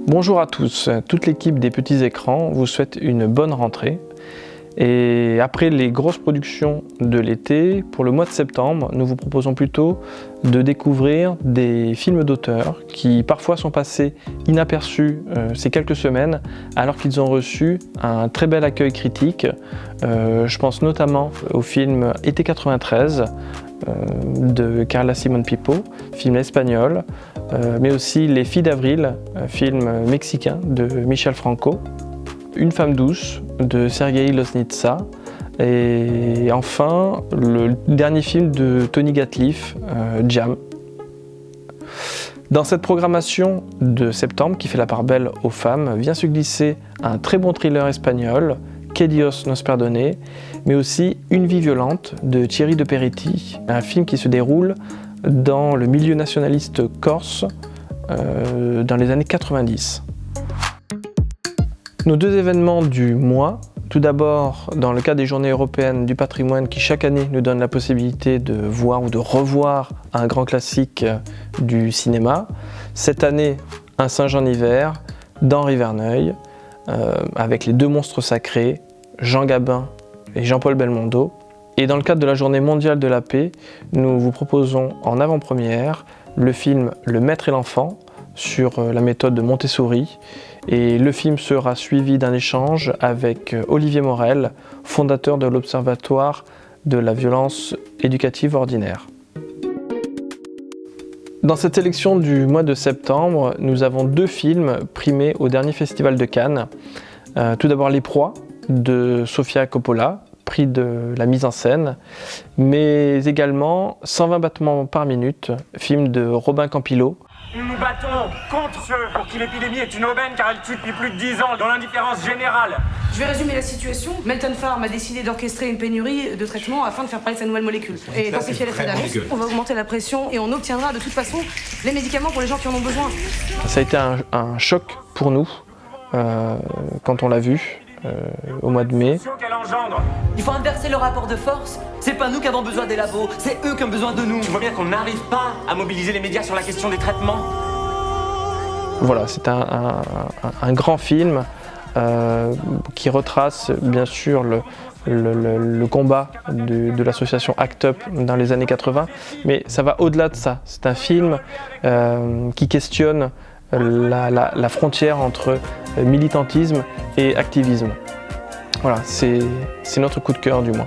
Bonjour à tous, toute l'équipe des Petits Écrans vous souhaite une bonne rentrée. Et après les grosses productions de l'été, pour le mois de septembre, nous vous proposons plutôt de découvrir des films d'auteur qui parfois sont passés inaperçus ces quelques semaines alors qu'ils ont reçu un très bel accueil critique. Je pense notamment au film Été 93 de Carla Simón Pipo, film espagnol, mais aussi Les Filles d'Avril, film mexicain de Michel Franco. Une femme douce de Sergueï Loznitsa et enfin le dernier film de Tony Gatliff, Jam. Dans cette programmation de septembre qui fait la part belle aux femmes vient se glisser un très bon thriller espagnol, Que Dios nos perdone, mais aussi Une vie violente de Thierry de Peretti, un film qui se déroule dans le milieu nationaliste corse dans les années 90. Nos deux événements du mois, tout d'abord dans le cadre des Journées européennes du patrimoine qui chaque année nous donnent la possibilité de voir ou de revoir un grand classique du cinéma. Cette année, un Singe en hiver d'Henri Verneuil avec les deux monstres sacrés, Jean Gabin et Jean-Paul Belmondo. Et dans le cadre de la Journée mondiale de la paix, nous vous proposons en avant-première le film Le Maître et l'Enfant sur la méthode de Montessori. Et le film sera suivi d'un échange avec Olivier Morel, fondateur de l'Observatoire de la violence éducative ordinaire. Dans cette sélection du mois de septembre, nous avons deux films primés au dernier festival de Cannes. Tout d'abord Les Proies de Sofia Coppola, prix de la mise en scène, mais également 120 battements par minute, film de Robin Campillo. Nous nous battons contre ceux pour qui l'épidémie est une aubaine car elle tue depuis plus de 10 ans dans l'indifférence générale. Je vais résumer la situation. Melton Farm a décidé d'orchestrer une pénurie de traitements afin de faire parler de sa nouvelle molécule. Et d'amplifier l'effet d'annonce, on va augmenter la pression et on obtiendra de toute façon les médicaments pour les gens qui en ont besoin. Ça a été un choc pour nous quand on l'a vu au mois de mai. Il faut inverser le rapport de force. C'est pas nous qui avons besoin des labos, c'est eux qui ont besoin de nous. Tu vois bien qu'on n'arrive pas à mobiliser les médias sur la question des traitements. Voilà, c'est un grand film qui retrace bien sûr le combat de l'association ACT UP dans les années 80, mais ça va au-delà de ça. C'est un film qui questionne la frontière entre militantisme et activisme. Voilà, c'est notre coup de cœur du mois.